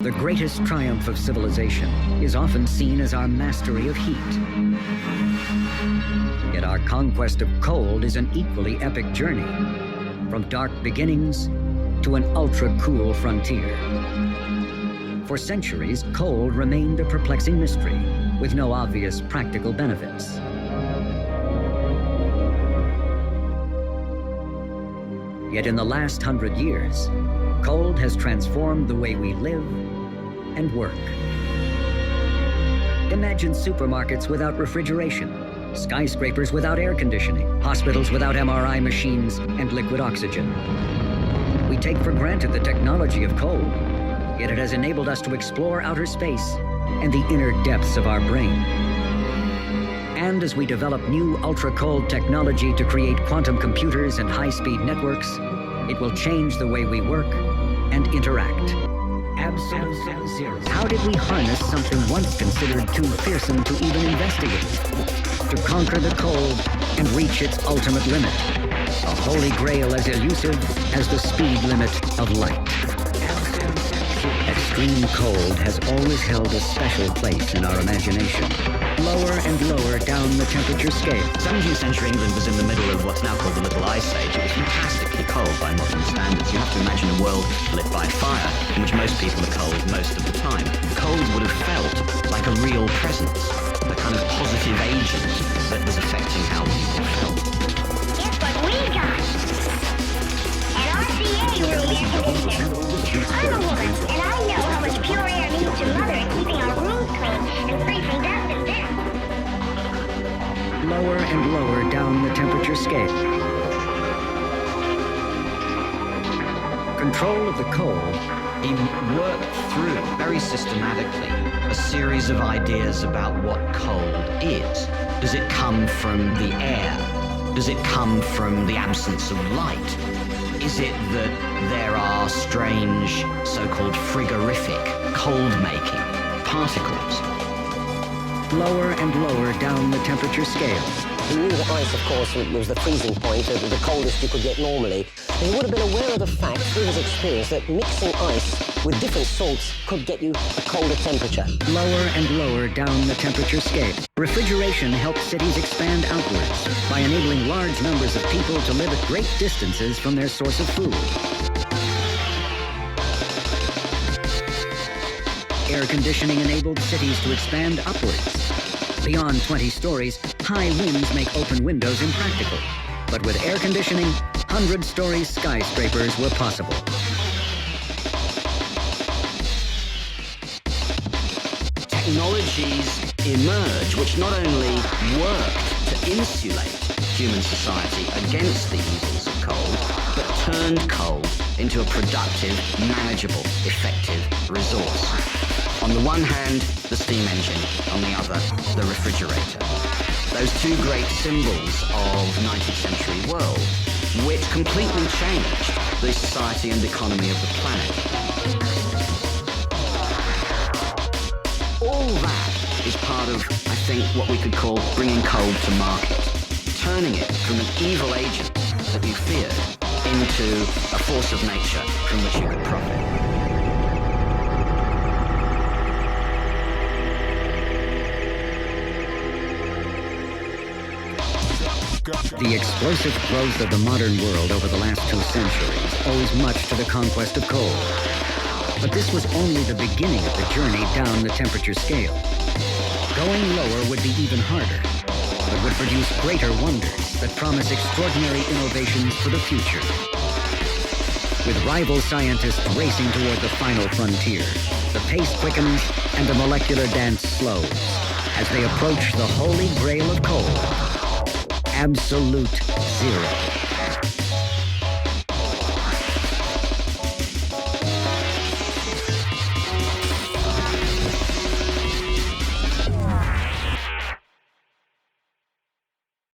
The greatest triumph of civilization is often seen as our mastery of heat. Yet our conquest of cold is an equally epic journey, from dark beginnings to an ultra-cool frontier. For centuries, cold remained a perplexing mystery, with no obvious practical benefits. Yet in the last 100 years, cold has transformed the way we live and work. Imagine supermarkets without refrigeration, skyscrapers without air conditioning, hospitals without MRI machines and liquid oxygen. We take for granted the technology of cold, yet it has enabled us to explore outer space and the inner depths of our brain. And as we develop new ultra-cold technology to create quantum computers and high-speed networks, it will change the way we work and interact. Absolute zero. How did we harness something once considered too fearsome to even investigate? To conquer the cold and reach its ultimate limit. A holy grail as elusive as the speed limit of light. Extreme cold has always held a special place in our imagination. Lower and lower down the temperature scale. 17th century England was in the middle of what's now called the Little Ice Age. It was fantastically cold by modern standards. You have to imagine a world lit by fire, in which most people are cold most of the time. Cold would have felt like a real presence, a kind of positive agent that was affecting how people felt. Guess what we got? An RCA room air conditioner. I'm a woman, and I know how much pure air means to Mother in keeping our rooms clean and free from dust and dirt. Lower and lower down the temperature scale. Control of the cold. He worked through, very systematically, a series of ideas about what cold is. Does it come from the air? Does it come from the absence of light? Is it that there are strange, so-called frigorific, cold-making particles? Lower and lower down the temperature scale. He knew that ice, of course, was the freezing point, the coldest you could get normally. And he would have been aware of the fact, through his experience, that mixing ice with different salts could get you a colder temperature. Lower and lower down the temperature scale. Refrigeration helped cities expand outwards by enabling large numbers of people to live at great distances from their source of food. Air conditioning enabled cities to expand upwards. Beyond 20 stories, high winds make open windows impractical. But with air conditioning, 100-story skyscrapers were possible. Technologies emerge which not only worked to insulate human society against the evils of cold, but turned cold into a productive, manageable, effective resource. On the one hand, the steam engine, on the other, the refrigerator. Those two great symbols of 19th century world, which completely changed the society and economy of the planet. All that is part of, I think, what we could call bringing cold to market, turning it from an evil agent that you feared into a force of nature from which you could profit. The explosive growth of the modern world over the last 2 centuries owes much to the conquest of coal. But this was only the beginning of the journey down the temperature scale. Going lower would be even harder, but would produce greater wonders that promise extraordinary innovations for the future. With rival scientists racing toward the final frontier, the pace quickens and the molecular dance slows as they approach the holy grail of coal. Absolute zero.